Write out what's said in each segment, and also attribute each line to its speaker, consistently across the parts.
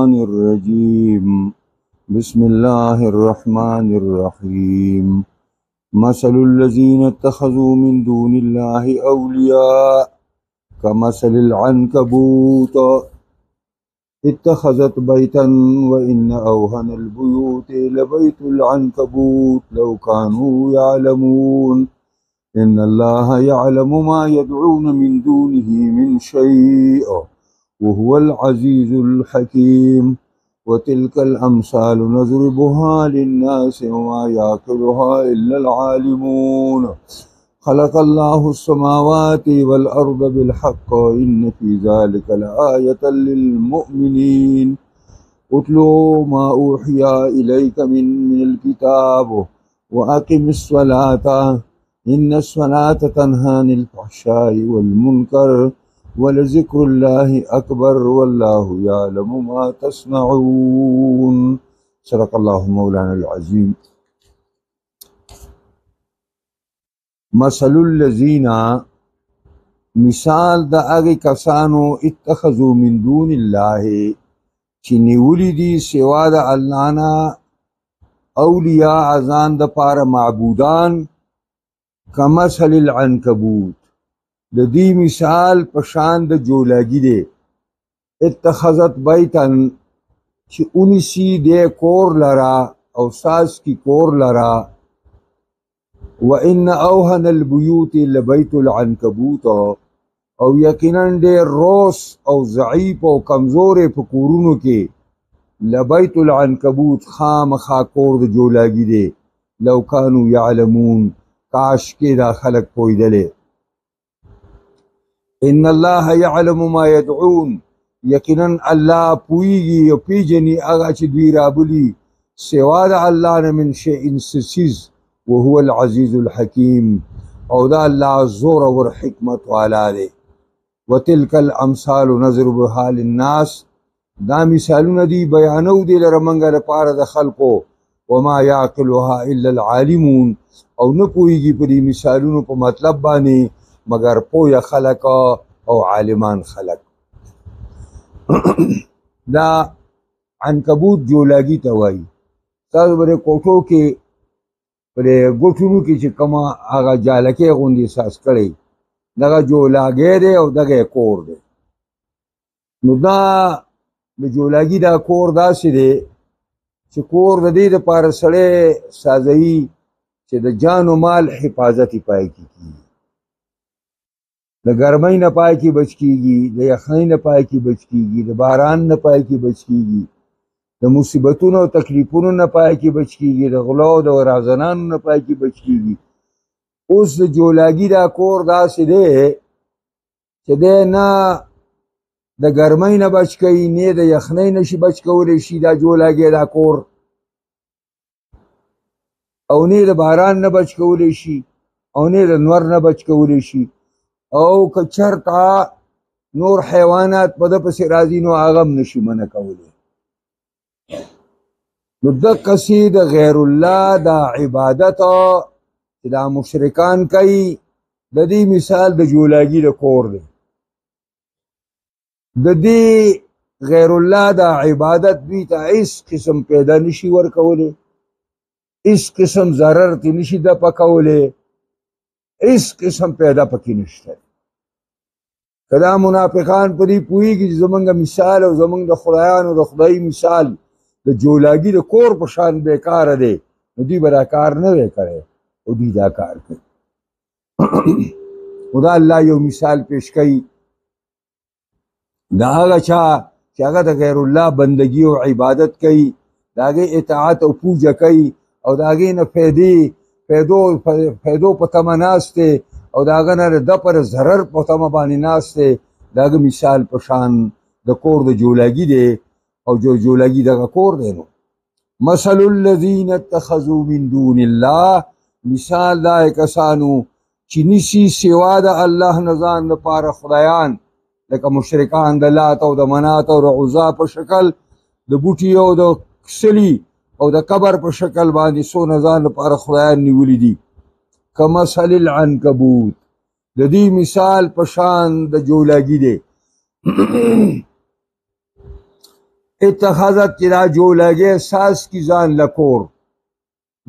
Speaker 1: الشيطان الرجيم بسم الله الرحمن الرحيم مثل الذين اتخذوا من دون الله أولياء كمثل العنكبوت اتخذت بيتا وإن أوهن البيوت لبيت العنكبوت لو كانوا يعلمون إن الله يعلم ما يدعون من دونه من شيء وهو العزيز الحكيم وتلك الأمثال نضربها للناس وما يعقلها إلا العالمون خلق الله السماوات والأرض بالحق إن في ذلك لآية للمؤمنين اتلوا ما أوحي إليك من الكتاب وأقم الصلاة إن الصلاة تنهى عن الفحشاء والمنكر ولذكر الله أكبر والله يعلم ما تصنعون صدق الله مولانا العظيم. مثل الذين مثال دا اغی کسانو اتخذوا من دون الله چی نیولی دی سوا دا اللہ نا اولیاء ازان دا پار معبودان کمثل العنکبوت دا دی مثال پشان دا جولاگی دے اتخذت بیتن چی انسی دے کور لرا او ساس کی کور لرا وَإِنَّ أَوْهَنَ الْبُيُوتِ لَبَيْتُ الْعَنْكَبُوتَ او یقیناً دے روس او ضعیف او کمزور پکورونو کے لبیت العنکبوت خام خاکور دا جولاگی دے لو کانو یعلمون کاش کے دا خلق پوئی دلے ان اللہ یعلم ما یدعون یقیناً اللہ پوئیگی و پیجنی اگا چی دوی رابلی سوا دا اللہ من شئن سسیز وهو العزيز الحكيم او دا اللہ زور ور حکمت والا دے وتلك الامثال نضربها للناس دا مثالونه دی بیانو دی لرمنګ لپاره د خلقو وما يعقلها الا العالمون او نه پوهیږي په دې مثالونو په مطلب باندې مگر پوهه خلق او عالمان خلق دا عنکبوت جولاگی ته وایي تاسو بره کوټو کې پر ګوټونو کې چې کما هغه جالکې غوندي احساس کړي دغه جولاګی دی او دغه کور دی نو دا د جولاګي دا کور داسې دی چې کور د دې دپاره سړی سازوي چې د جان و مال حفاظت یې پای کې کېږي د ګرمۍ نه پای کې بچ کېږي د یخنۍ نه پای کې بچ کېږي د باران نه پای کې بچ کېږي د مصیبتونو او تکلیفونو نه پای کې بچ کېږي د غلو او د رازنانو نه پای کې بچ کېږي اوس د جولاګي دا کور داسې دی چې دی نه د ګرمۍ نه بچ کوي نه د یخنۍ نه شي بچ کولی شي دا جولاګی دا کور او نه د باران نه بچ کولی شي او نه د نور نه بچ کولی شي او که چېرته نور حیوانات په ده پسې راځي نو هغه هم نشي منع کولی نو دقسې د غیر الله دا عبادت چې دا مشرکان کوي د دې مثال د جولاګي د کور دی د دې غیر الله دا عبادت دوی ته هیڅ قسم پیدا نشي ورکولی هیڅ قسم ضرر تی نشي دفع کولی هیڅ قسم پیدا پکې نشته که دا منافقان په دې پوهېږي چې زمونږ مثال او زمونږ د خدایانو د خدایي مثال د جولاګي د کور په شان بیکاره دی نو دوی به دا کار نه دی کړی او دوی دا کار کوي نو دا الله یو مثال پیش کوي دا هغه چا چې هغه د غیر الله بندگی او عبادت کوي د هغې اطاعت او پوجه کوي او د هغې نه فیدو په تمه ناست دی او د هغه نه د پر ضرر په تمه باندې ناست دی د هغه مثال په شان د کور د جولاګي دی او جولاګي دغه کور دی نو مثل الذین اتخذوا من دون الله مثال دا کسانو چې نیسي سوا د الله نه ځان لپاره خدایان لکه مشرکان د لات او د منات او د عزا په شکل د بوټي او د کسلي او د قبر په شکل باندې څو نه ځان لپاره خدایان نیولي دي کمثل العنکبوت د دې مثال په شان د جولاګي دی اتخذت چې دا جولګې ساس کی ځان لکور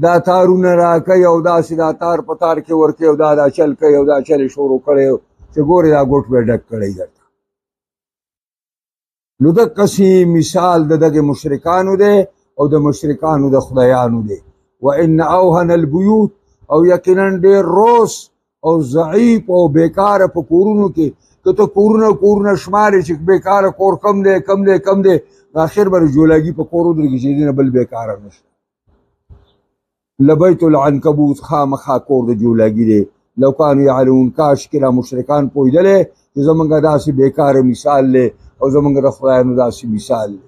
Speaker 1: دا تارونه راکوي او داسې دا تار په تار کې ورکوي او دا چل کوي او دا چل شروع کړی چې ګورې دا ګوټ به ډک کړی درته نو دقسې مثال د دغې مشرکانو دی او د مشرکانو د خدایانو دی وان اوهن البیوت او یقینا ډېر روس او ضعیف او بیکاره په کورونو کې که ته کورونه شمارې چې بیکاره کور کم دی آخر به جولګي په کور ودرېږي چې دې نه بل بیکاره نشته لبیت العنکبوت خامخا کور د جولګي دی لو کانوا یعلمون کاش کې را مشرکان پوهېدلی چې زمونږ داسې بیکاره مثال دی او زمونږ د خدایانو داسې مثال دی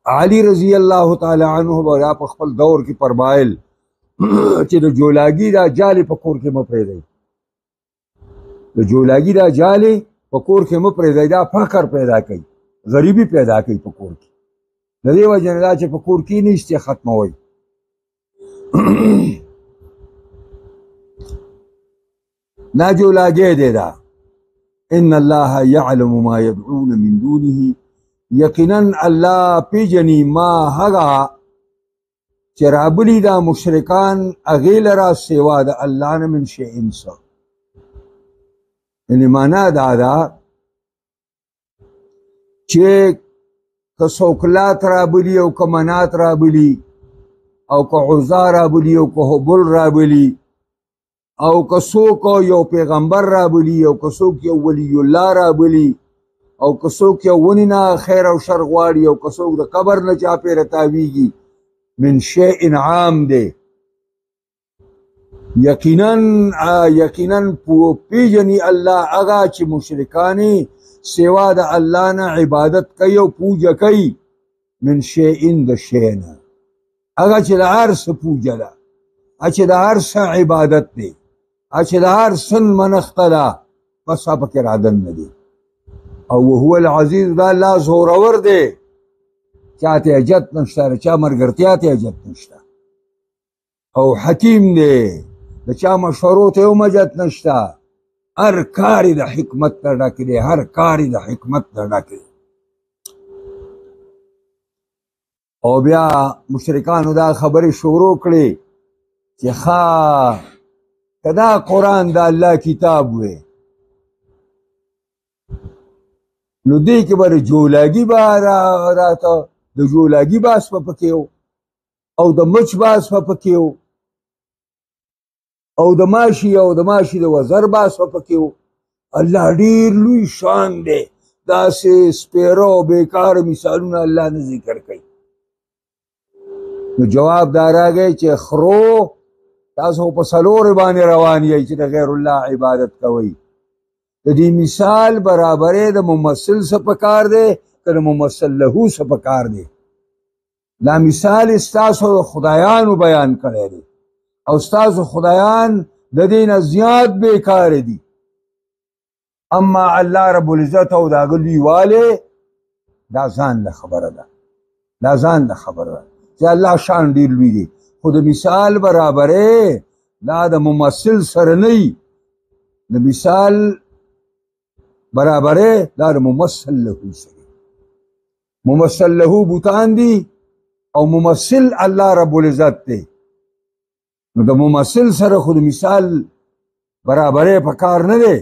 Speaker 1: علی رضی الله تعالی عنه به په خپل دور کې فرمایل چې د جولاګي دا جالې په کور کې مه پرېږدئ د جولاګي دا جالې په کور کې مه پرېږدئ دا فقر پیدا کوي غریبي پیدا کوي په کور کې د دې وجې نه دا چې په کور کې نیستې ختموئ دا جولاګی دی دا ان الله یعلم ما یدعون من دونه یقینا الله پیژني ما هغه چې رابلي دا مشرکان هغې لره سوا د الله نه من شیئن څه یعنې معنا دا ده چې که څوک لات رابلي او که منات رابلي او که عزا رابلي او که هبل رابلي او که څوک یو پیغمبر رابلي او که څوک یو ولی الله رابلي او که څوک یو ونې نه خیر او شر غواړي او که څوک د قبر نه چا پیره تاویږي من شیء عام دی یقینا پیژني الله هغه چې مشرکانې سوا د الله نه عبادت کوي او پوجه کوي من شیء د شی نه هغه چې د هر څه پوجه ده چې د هر څه عبادت دی چې د هر څه منښته ده بس هغه پکې رادن نه دی او وهو العزیز دا الله زورور دی چا ته حاجت نشته چا ملګرتیا ته حاجت نشته او حکیم دی د چا مشورو ته هم حاجت نشته هر کار د حکمت نه ډک دی هر کار د حکمت نه ډک دی او بیا مشرکانو دا خبرې شروع کړې چې ښه که دا قرآن د الله کتاب وی نو دې کې به د جولاګي به راته د جولاګي باس به پکې و او د مچ باس به پکې و او د ماشي د وزر باس به پکې و الله ډېر لوی شان دی داسې سپېره او بیکاره مثالونه الله نه ذکر کوي نو جواب دا راغی چې خرو تاسو په څلورې باندې روان یئ چې د غیر الله عبادت کوئ د دې مثال برابرې د ممثل څه پکار دی که د ممثل له څه پکار دی دا مثال ستاسو د خدایانو بیان کړی دی او ستاسو خدایان د دې نه زیات بیکاره دي اما الله رب العزت او د هغه لویوالی دا ځان له خبره ده دا ځان له خبره ده چې الله شان ډېر لوی دی خو د مثال برابرې دا د ممثل سره نه وي د مثال برابرې دا د ممثل له سره ممثل له بوتان دي او ممثل الله رب العزت دی نو د ممثل سره خو د مثال برابرې په کار نه دی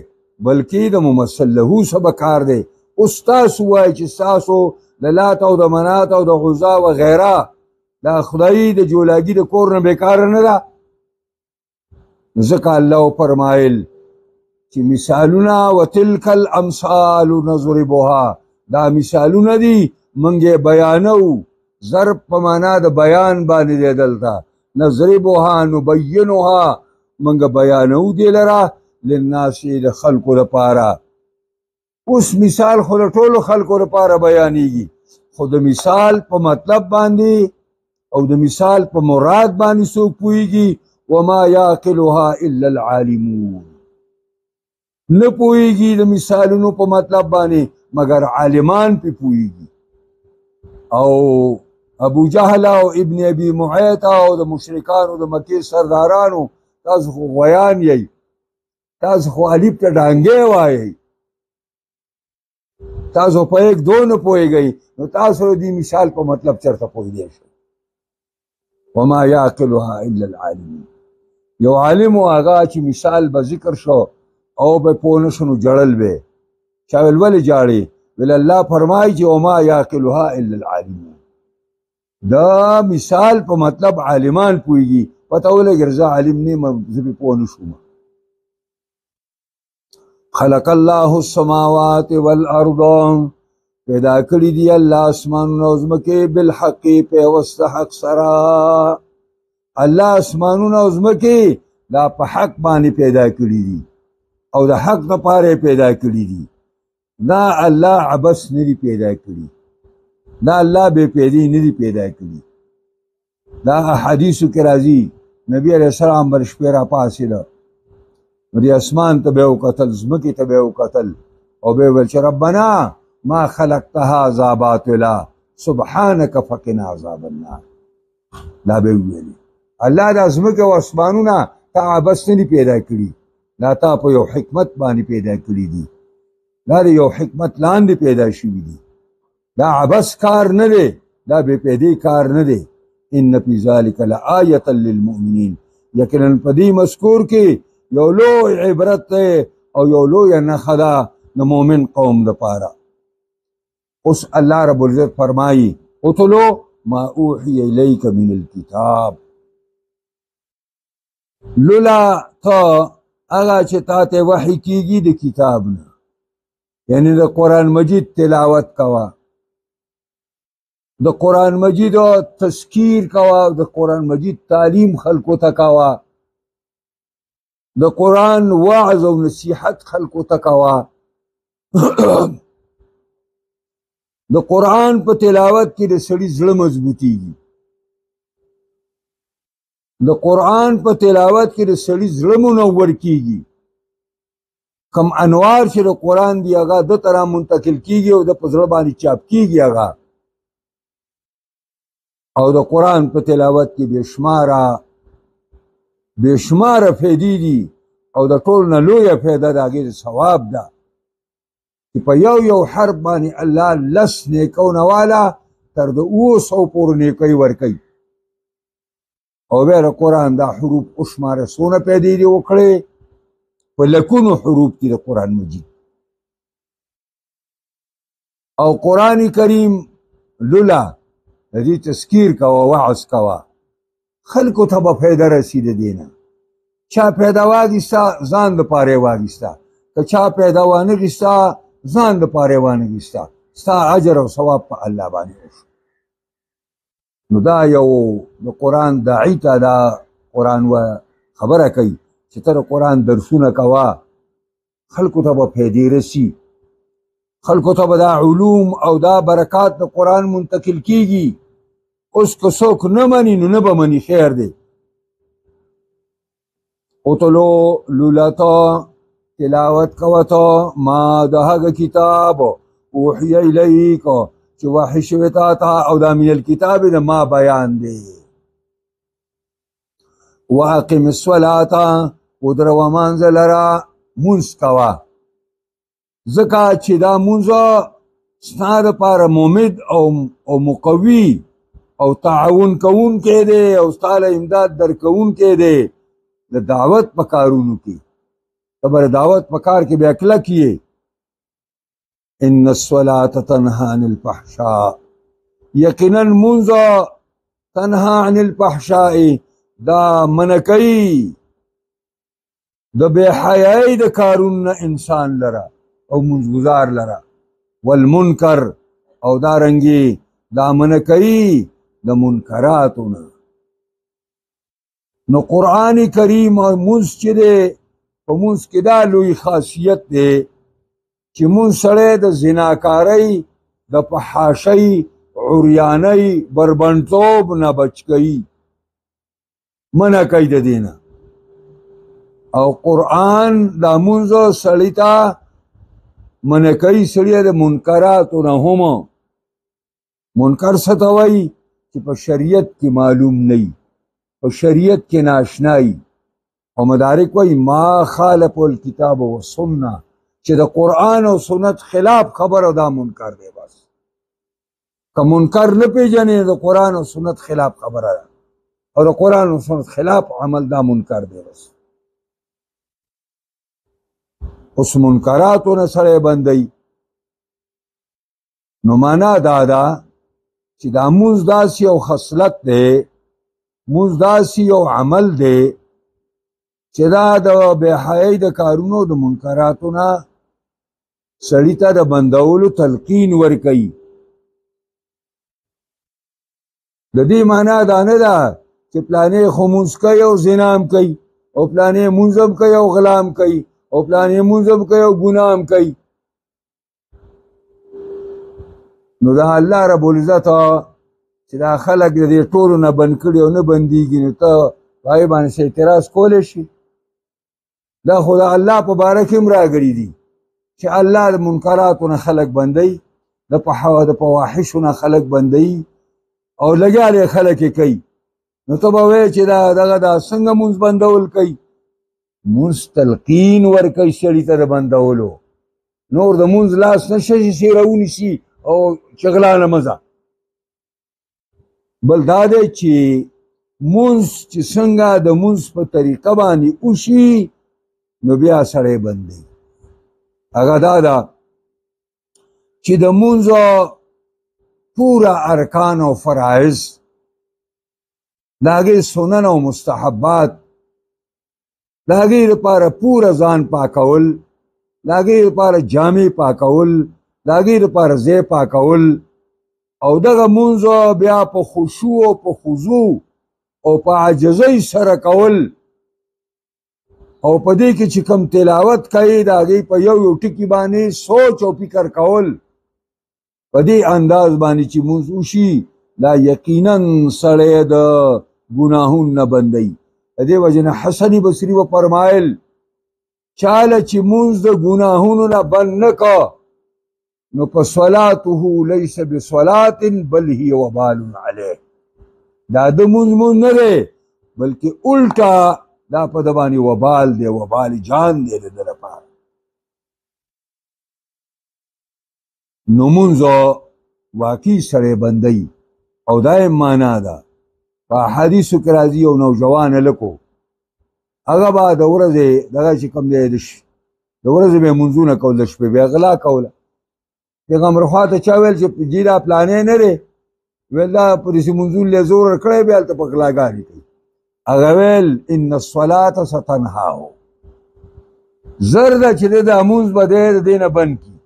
Speaker 1: بلکې د ممثل له څه به کار دی اوس تاسو وایئ چې ستاسو د لات او د منات او د عزا وغیره دا خدایي د جولاګي د کور نه بیکاره نه ده ځکه الله فرمایل چې مثالونه وتلک الامثال نضربها دا مثالونه دي موږ یې بیانو ضرب په معنا د بیان باندې دی دلته نضربها نبینها موږ بیانو دې لره للناس د خلکو لپاره اوس مثال خو د ټولو خلکو لپاره بیانېږي خو د مثال په مطلب باندې او د مثال په مراد باندې څوک پوهېږي وما یعقلها الا العالمون نه پوهېږي د مثالونو په مطلب باندې مگر عالمان پې پوهېږي او ابو جهل او ابن ابي معيط او د مشرکانو د مکې سردارانو تاسو خو غویان یئ تاسو خو الف ته ډانګې وایئ تاسو په یک دو نه پوهیږئ نو تاسو دې مثال په مطلب چرته پوهیدی شئ. وما یعقلها الا العالمون. یو عالم و هغه چې مثال به ذکر شو او به پوه نه شو نو جړل به. چا ویل ولې جاړې؟ ویل الله فرمایي چې وما یعقلها الا العالمون. دا مثال په مطلب عالمان پوهیږي. پته ولګي زه عالم نه یم زه پې پوه نه شوم. خلق الله السماوات والارض. پیدا کړي دي الله اسمانونه او ځمکې بالحق په واسطه حق سره. الله اسمانونه او ځمکې دا په حق باندې پیدا کړي دي او د حق دپاره پیدا کړي دي. دا الله عبث نه دي پیدا کړي. دا الله بې پیدې نه دي پیدا کړي. دا احادیثو کې راځي نبی علیه السلام بر شپې راپاڅېده نو دې اسمان ته به یې وکتل ځمکې ته به یې وکتل او به یې ویل چې ربنا ما خلقت هذا باطلا سبحانك فقنا عذاب النار. دا به یې ویلي الله دا ځمکه او اسمانونه تا عبث نه دي پیدا کړي. دا تا په یو حکمت باندې پیدا کړي دي. دا د یو حکمت لاندې پیدا شوي دي. دا عبث کار نه دی. دا بې پیدې کار نه دی. ان فی ذلک لآیة للمؤمنین. یقینا په دې مذکور کې یو لوی عبرت دی او یو لویه نښه ده د مؤمن قوم دپاره. اوس الله رب العزت فرمایي اتلو ما اوحی الیک من الکتاب. لولا تا هغه چې تا ته وحی کیږي د کتاب نه، یعنی د قرآن مجید تلاوت کوه، د قرآن مجید تذکیر کوه، د قرآن مجید تعلیم خلکو ته کوه، د قرآن وعظ او نصیحت خلکو ته کوه. د قرآن په تلاوت کې د سړي زړه مضبوطیږي. د قرآن په تلاوت کې د سړي زړه منور کیږي. کم انوار چې د قرآن دی هغه د طرح منتقل کیږي او د په زړه باندې چاپ کیږي هغه. او د قرآن په تلاوت کې بېشماره فایدې دي او د ټول نه لویه فایده د هغې د ثواب ده چې په یو حرف باندې الله 10 نیکونه والا تر د 200 پورې نیکۍ ورکوي. او بیا د قرآن دا حروف وشماره څونه پیدې دي وکړې په لکونو حروف دي د قرآن مجید. او قرآن کریم لولا د دې تذکیر کوه، وعظ کوه، خلکو ته به فایده رسي د دې نه. چا پیدا واخیسته ځان دپاره یې واخیسته، که چا پیدا وانهخیسته ځان دپاره یې وانهخیسته، ستا اجر او ثواب په الله باندې وشو. نو دا یو د قرآن داعی ته دا قرآن و خبره کوي چې ته د قرآن درسونه کوه، خلکو ته به فایدې رسي، خلکو ته به دا علوم او دا برکات د قرآن منتقل کیږي. اوس که څوک نه مني نو نه به مني، خیر دی. اتلو لولتا تلاوت کوته ما د هغه کتاب اوحی الیک چې وحی شوی تا ته، او دا من الکتاب د ما بیان دی. واقم الصلاة ودروه مانځه لره، مونځ کوه، ځکه چې دا مونځ ستا دپاره ممد او مقوي او تعاون کوونکی دی او ستا له امداد درکوونکی دی د دعوت په کارونو کې. ته به د دعوت په کار کې بیا کلک یې. ان الصلاة تنهى عن الفحشاء. یقینا مونځ تنهى عن الفحشاء دا منع کوي د بې حیایۍ د کارونو انسان لره او منځګزار لره. والمنکر او دارنګې دا منع کوي د منکراتو نه. نو قرآن کریم او مونځ چې دی په مونځ کې دا لوی خاصیت دی چې مونځ سړی د زناکارۍ، د فحاشۍ، عریانۍ، بربنډتوب نه بچ کوي، منع کوي د دې نه. او قرآن دا مونځ سړي ته منع کوي سړی د منکراتو نه هم. منکر څه ته وایي چې په شریعت کې معلوم نه وي، په شریعت کې ناشنا وي. او مدارک وایي ما خالف الکتاب والسنه چې د قرآن او سنت خلاف خبره دا منکر دی. بس که منکر نه پیژنې د قرآن او سنت خلاف خبره ده او د قرآن او سنت خلاف عمل دا منکر دی. بس اوس منکراتو نه سړی بندوي نو معنا دا ده چې دا مونځ داسې یو خصلت دی، مونځ داسې یو عمل دی چې دا د بې حیايۍ د کارونو د منکراتو نه سړي ته د بندولو تلقین ورکوي. د دې معنا دا نه ده چې پلانې خو مونځ کوي او زنا هم کوي او پلانې مونځ هم کوي او غلا هم کوي او پلانې مونځ هم کوي او ګناه هم کوي. نو دا الله رب العزت چې دا خلک د دې ټولو نه بند کړي او نه بندېږي نو ته په هغې باندې اعتراض کولی شي؟ دا خو د الله په باره کې هم راغلي دي چې الله د منکراتو نه خلک بندوي، د فواحشو نه خلک بندوي او لګیا دی خلک یې کوي. نو ته به وایې چې دغه دا څنګه مونځ بندول کوي؟ مونځ تلقین ورکوي سړي ته د بندولو، نور د مونځ لاس نه شي چې راونیسي او چغلانه مزه. بل دا دی چې مونځ چې څنګه د مونځ په طریقه باندې وشي نو بیا سړی بندوي. هغه دا ده چې د مونځ پوره ارکان او فرایض، د هغې سنن او مستحبات، د هغې لپاره پوره ځان پاکول، د هغې لپاره جامې پاکول، د هغې لپاره ځای پاکول او دغه مونځ بیا په خشوع او په خضوع او په عاجزۍ سره کول او په دې کې چې کوم تلاوت کوي د هغې په یو یو ټکي باندې سوچ او فکر کول، په دې انداز باندې چې مونځ وشي دا یقینا سړی د ګناهونو نه بندوي. د دې وجې نه حسن بصري وفرمایل چاله چې مونځ د ګناهونو نه بند نه کا نو په صلاته لیس بصلات بل هی وبال علیه، دا د مونځ نه دی بلکې الټا دا په د باندې وبال دی، وبال جان دی د ده لپاره. نو مونځ واقعي سړی بندوي او دا یې معنا ده. په احادیثو کې راځي یو نوجوان هلک و، هغه به د ورځې دغه چې کوم دی د ورځې به یې مونځونه کول، د شپې به یې غلا کوله. پیغمبر خوا ته چا ویل چې جی دا پلانې نه دی؟ ویل دا په داسې مونځونو یې زور ورکړی بیا هلته په غلاګانې کوي. هغه ویل ان الصلاة ستنهاه، زر ده چې دا مونځ به دی د دې نه بند کړي.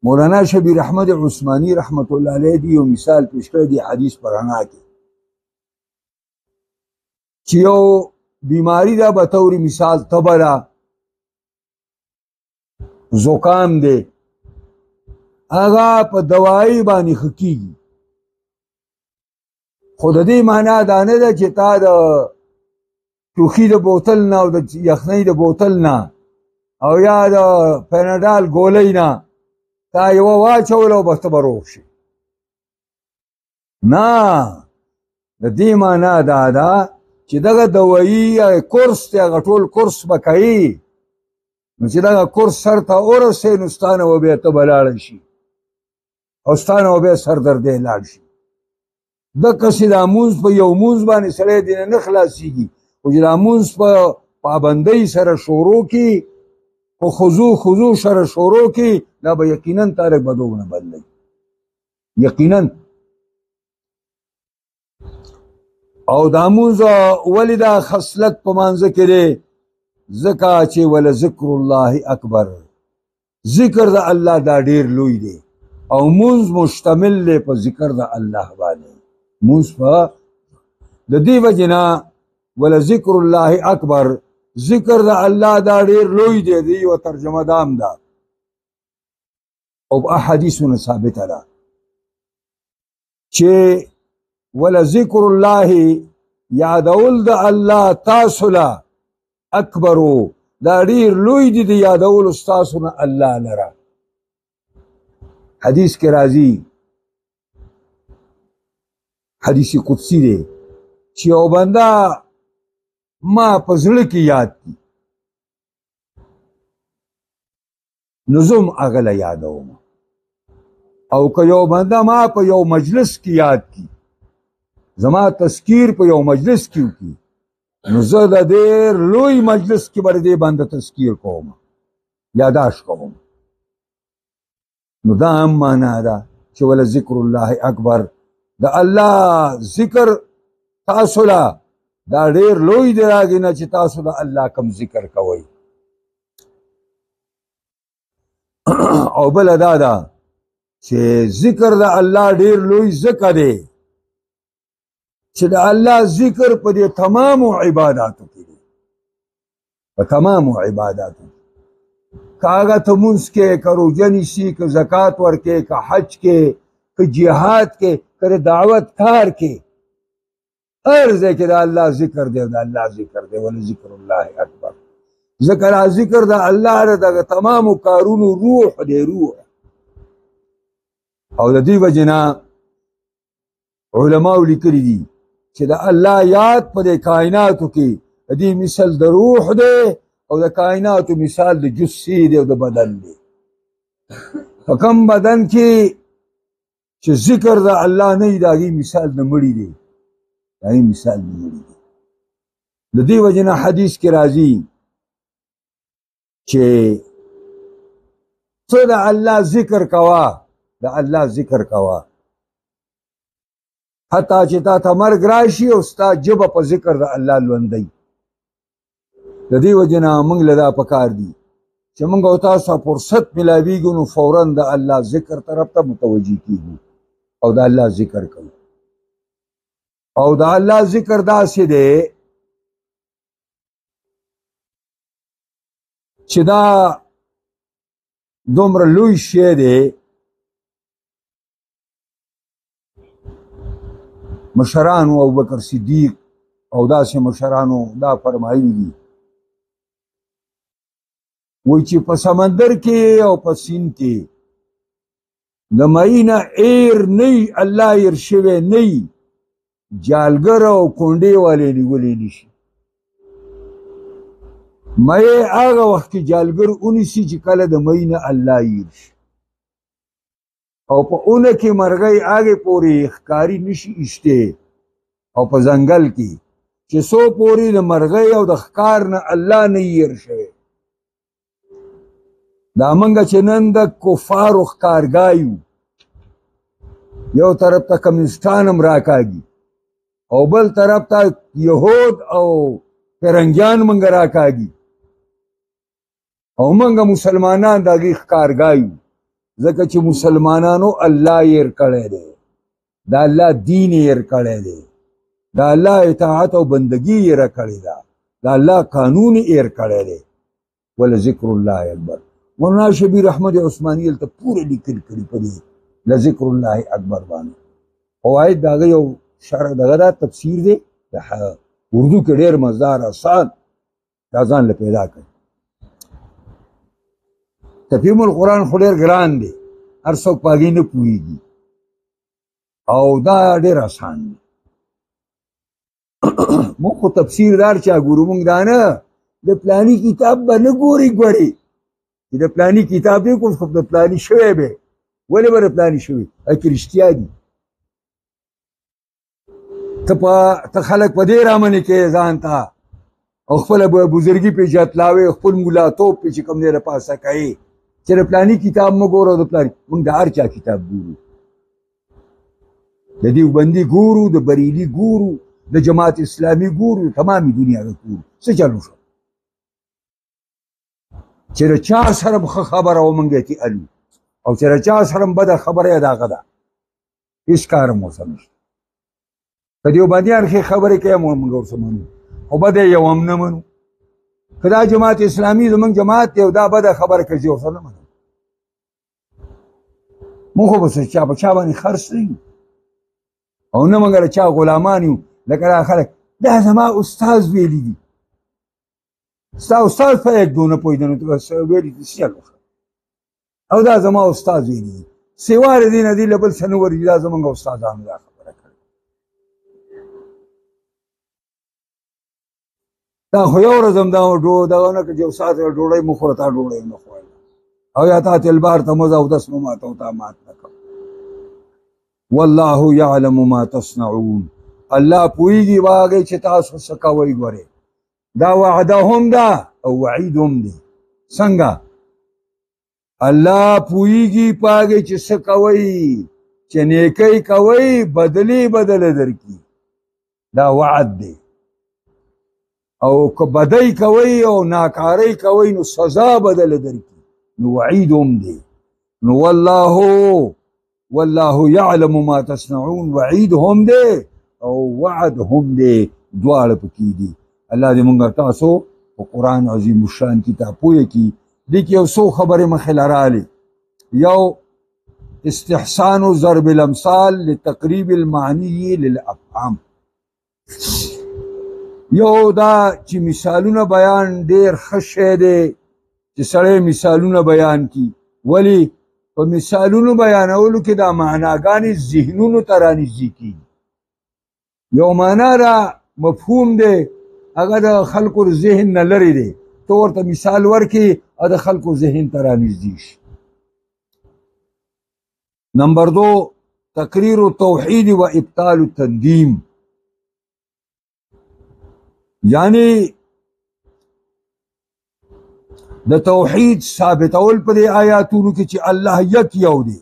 Speaker 1: مولانا شبیر احمد عثماني رحمت الله علیه دی یو مثال پیش کړی دی حدیث په رڼا کې چې یو بیماری ده به طور مثال تبه ده، زکام دی، هغه په دوایي باندې ښه کېږي. خو د دې معنا دا نه ده چې تا د ټوخي د بوتل نه او د یخنۍ د بوتل نه او یا د پیناډال ګولۍ نه تا یوه واچوله او بس ته به روغ شي. نه، د دې معنا دا ده چې دغه دوایي کورس دی، هغه ټول کورس به کوي نو چې دغه کورس سر ته ورسې نو ستا نه به بیا ته به لاړه شي او ستا نه به بیا سر دردی لاړ شي. دقسې دا مونځ په یو مونځ باندې سړی دې نه خلاصېږي، خو چې دا مونځ په پابندۍ سره شروع کړي، په خضوع سره شروع کړي، دا به یقینا تارک بدوونه بدلوي. یقینا. او دا مونځ ولې دا خصلت په مانځه کې دی؟ ځکه چې ولذکر الله اکبر، ذکر د الله دا ډېر لوی دی او مونځ مشتمل دی په ذکر د الله باندې. مونځ په د دې وجې نه ولذکر الله اکبر، ذکر د الله دا ډېر لوی دی. د یوه ترجمه دام ده او په احادیثو ثابته ده چې ولذکر الله یادول د الله تاسو له اکبرو، دا ډېر لوی دی د یادولو ستاسو نه الله لره. حدیث کې راځي، حدیث قدسی دی چې یو بنده ما په زړه کې یاد کړي نو زم هغه له یادوم. او که یو بنده ما په یو مجلس کې یاد کی، زما تذکیر په یو مجلس کې وکړي، نو زه د ډېر لوی مجلس کې به د دې بنده تذکیر کوم، یاداشت کوم. نو دا هم معنا ده چې ولذکر الله اکبر، د الله ذکر تاسو له دا ډېر لوی دی، هغې نه چې تاسو د الله کم ذکر کوئ. او بله دا ده چې ذکر د الله ډېر لوی ځکه دی چې د الله ذکر په دې تمامو عباداتو کې دی، په تمامو عباداتو کې، که هغه ته مونځ کې، که روژه نیسي، که زکات ورکې، که حج کې، که جهاد کې، که د دعوت کار کې، هر ځای کې د الله ذکر دی، د الله ذکر دی. ولذکر الله اکبر، ذکر ذکر د الله د تمامو کارونو روح دی، روح. او د دې وجې نه علماو لیکلي دي چې د الله یاد په دې کائناتو کې د دې مثال د روح دی، او د کائناتو مثال د جثې دی او د بدن دی. په کوم بدن کې چې ذکر د الله نه وي، د هغې مثال د مړي دی، د هغې مثال د مړي دی. د دې وجې نه حدیث کې راځي چې ته د الله ذکر کوه، د الله ذکر کوه، حتی چې تا ته مرګ راشي او ستا ژبه په ذکر د الله لوندی. د دې وجې نه موږ له دا پکار دي چې موږ او تاسو فرصت میلاویږي نو فوراً د الله ذکر طرف ته متوجه کیږو او د الله ذکر کوو. او د الله ذکر داسې دی چې دا دومره لوی شی دی. مشرانو ابوبکر صدیق او داسې مشرانو دا فرمایي دي، وایي چې په سمندر کې او په سیند کې د مئی نه ایر نه الله ایر شوی نه جالګر او کونډې والے نیولی نشي. مئی هغه وخت کې جالګر ونیسي چې کله د مئی نه الله ایر شي، او په اونه کې مرغۍ هغې پورې ښکاري نشي ایشتی، او په ځنګل کې چې څو پورې د مرغۍ او د ښکار نه الله نه ایر شوی. دا منګه چې نن د کفارو ښکارګاه یو، یو طرف ته کمیونسټان هم راکاږي او بل طرف ته یهود او فرنګیان منګه راکاږي، او منګه مسلمانان د هغې ښکارګاه یو، ځکه چې مسلمانانو الله ایر کړی دی، د الله دین ایر کړی دی، د الله اطاعت او بندګي ایر کړې ده، د الله قانون ایر کړی دی. ولذکر الله اکبر. مولانا شبیر احمد عثماني هلته پوره لیکل کړي په دې لذکر الله اکبر باندې. فواید د هغه یو دغه دا تفسیر دی د اردو کې ډېر مزدار آسان دا ځان له پیدا کړي. تفهیم القرآن خو ډېر ګران دی، هر څوک په هغې نه پوهېږي، او دا ډېر آسان دی. موږ خو تفسیر دار چا ګورو، موږ دا نه د پلاني کتاب به نه ګوري ګوري چې د پلاني کتاب دی کوم خو د پلاني شوی به ولې به د پلاني شوی اکې رښتیا دي. ته خلک په دې رامنې کې ځان ته او خپله بزرګي پې جتلاوې، خپل ملاتوب پې چې کوم دی د پاسه کوې چې د پلاني کتاب مه ګوره، د پلاني موږ د هر چا کتاب ګورو، د دیوبندي ګورو، د بریلي ګورو، د جماعت اسلامي ګورو، تمامي دنیا د ګورو. څه چلو شو چې د چا سره ښه خبره و موږ یې الو، او چې د چا سره بده خبره یې د هغه ده، هېڅ کار هم ورسره نشته. که دیوبندیان ښې خبرې کوي موږ ورسره منو، خو بده یې یو هم نه منو. که دا جماعت اسلامي زموږ جماعت دی او دا بده خبره کوي زه ورسره نه منم. موږ خو به چا په چا باندې خرڅ نه یو او نه موږ د چا غلامان یو. لکه دا خلک دا زما استاد ویلي دي، ستا استاد په یک دونه پوهېده نو ویلي دي څه چل وکړه، او دا زما استاد ویلي دي، سوا د دې نه دي له بل څه نه ورځي، دا زموږ استادانو دا خبره کړې. دا خو یو ورځ هم دا دغه نه که چې یو ساعت ډوډۍ مه خوره تا ډوډۍ نه خوړله، او یا تا تلبار ته مزه او دس مات او تا مات نکړه. والله یعلم ما تصنعون، الله پوهیږي واغې چې تاسو څه کوئ. ګورئ دا وعده هم ده او وعید هم دی. څنګه الله پوهیږي پاغې چې څه کوئ، چې نیکی کوئ بدلی بدله درکړي، دا وعد دی. او که بدی کوئ او ناکاری کوئ نو سزا بدله درکړي، نو وعید هم دی. نو والله یعلم ما تصنعون، وعید هم دی او وعد هم دی، دواړه پکې دي. الله دې مونږ تاسو په قرآن عظیم الشان کتاب پوهه کړي. دې کې یو څو خبرې مخې لرالې. یو استحسان ضرب الامثال لتقریب المعنی للافهام، یو دا چې مثالونه بیان ډېر ښه شی دی چې سړی مثالونه بیان کړي. ولی په مثالونو بیانولو کې دا معناګانې ذهنونو ته رانږدې کېږي. یو معنا دا مفهوم دی هغه د خلکو ذهن نه لرې دی، ته ورته مثال ورکړې او د خلکو ذهن ته رانږدې شي. نمبر 2 تقریر التوحید و ابطال التندیم، یعنی د توحید ثابتول په دې آیاتونو کې چې الله یک یو دی،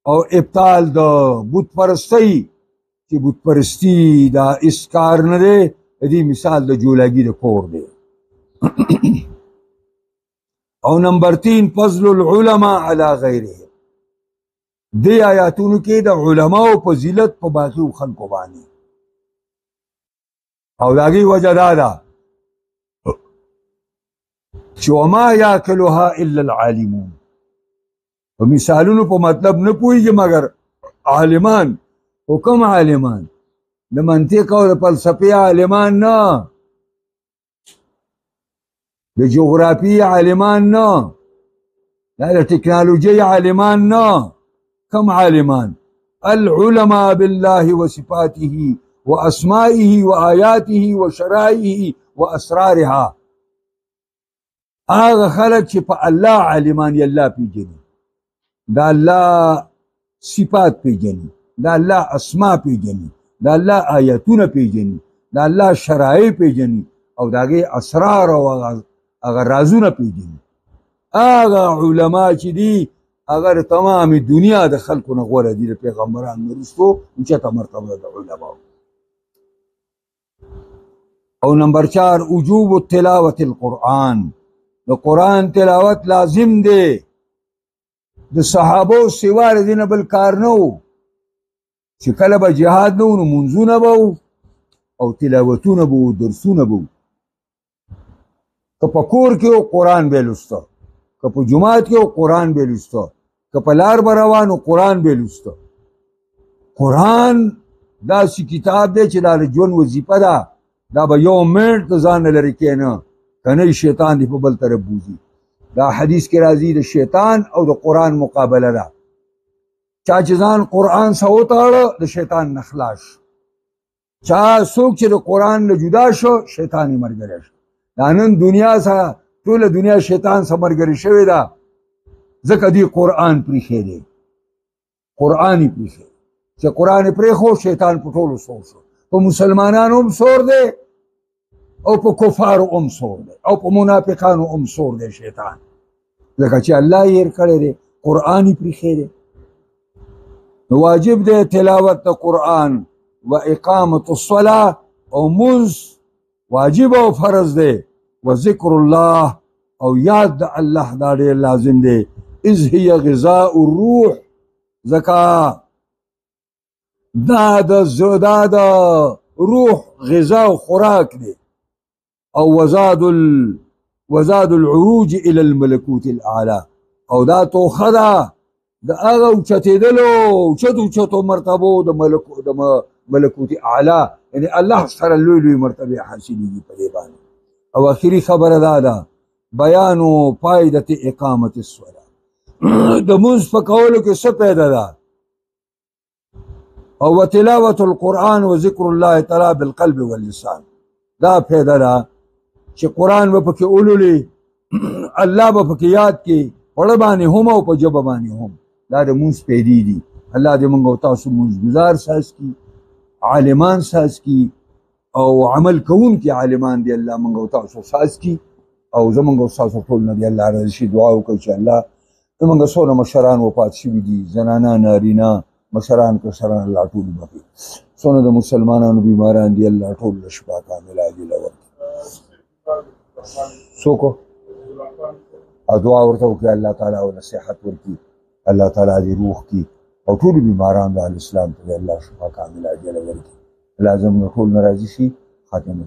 Speaker 1: او ابطال د بت پرستی چې بت پرستی دا اس کار نه دی. دې مثال د جولاګي د کور دی. او نمبر 3 فضل العلماء علی غیرهم، دې آیاتونو کې د علماو فضیلت په باقي خلکو باندې، او داغي وجه دا ده چې وما یاکلها الا العالمون. په مثالونو په مطلب نه پوهیږي مگر عالمان. او کوم عالمان؟ د منطق او د فلسفې عالمان نه، د جغرافیې عالمان نه، د ټکنالوژۍ عالمان نه. کم عالمان؟ العلماء بالله وصفاته واسمائه وآياته وشرائعه واسرارها، هغه خلک چې په الله عالمان یې الله پیژني، دا الله صفات پیژني، دا الله اسماء پیژني، دا الله آیاتونه پیژني، دا الله شرایع پیژني، او داغه اسرار او هغه رازونه پیژني. هغه علما چې دي اگر تمام دنیا د خلکو نه غوره دي، د پیغمبرانو وروسته اوچته مرتبه د علما. او نمبر 4 وجوب تلاوت القرآن، د قرآن تلاوت لازم دی. د صحابو سوا د دین بل کار نه و، چې کله به جهاد نه و نو منځونه به او تلاوتونه به و، درسونه به و. که په کور کې و قرآن به لوسته، که په جماعت کې و قرآن به لوسته، که په لار به روان و قرآن به لوسته. قرآن داسې کتاب دی چې دا د ژوند وظیفه ده، دا به یو منټ د ځان نه لرې کښېنه، که نه شیطان دی په بل طرف بوځي. دا حدیث کې راځي د شیطان او د قرآن مقابله ده. چا چې ځان قرآن سره وتاړه د شیطان نه خلاص، چا څوک چې د قرآن نه جدا شو شیطان یې ملګری شو. دا نن دنیا سره ټوله دنیا شیطان سره ملګرې شوې ده، ځکه دوی قرآن پرېښی دی. قرآن یې پرېښی، چې قرآن یې پرېښود شیطان په ټولو سور شو. په مسلمانانو هم سور دی او په کفارو هم سور دی او په منافقانو هم سور دی شیطان، ځکه چې الله یې هېر کړی دی، قرآن یې پرېښی دی. نو واجب دی تلاوت د قرآن و اقامت الصلاة، او منځ واجب او فرض دی. و ذکر الله، او یاد د الله دا ډېر لازم دی. اذ هي غذاء الروح، ځکه دا د روح غذا او خوراک دی. او وزاد العروج الى الملكوت الاعلى، او دا توخه ده د هغه اوچتېدلو اوچتو مرتبو د ملکوت اعلی، یعنی الله سره لوی لوی مرتبه حاصلېږي په دې باندې. او آخري خبره دا ده بیانو فائدة اقامت الصلاة، د مونځ په کولو کې څه پیدا ده. او تلاوت القرآن و ذکر الله تعالی بالقلب واللسان، دا پیدا ده چې قرآن به پکې اولولي، الله به پکې یاد کې خوړه باندې هم او په ژبه باندې هم دا د مونځ پیدي دي. الله دې موږ او تاسو مونځګزار ساز کي، عالمان ساز کی او عمل کوونکي عالمان دی الله موږ او تاسو ساز کی او زموږ او تاسو ټول نه دی الله راضي شي. دعا وکړئ چې الله زموږ څونه مشران وفات شوي دي، زنانه نارینه مشران کشران الله ټول بخي. څونه د مسلمانانو بیماران دي الله ټول له شفا کامله عاجله ورکړي. څوک دعا ورته وکړي الله تعالی ول صحت ورکړي، الله تعالی دې روح کی او ټول بیماران د اسلام ته الله شفا کامله عاجله ورکړي. لازم ټول ناراضي شي خاتمه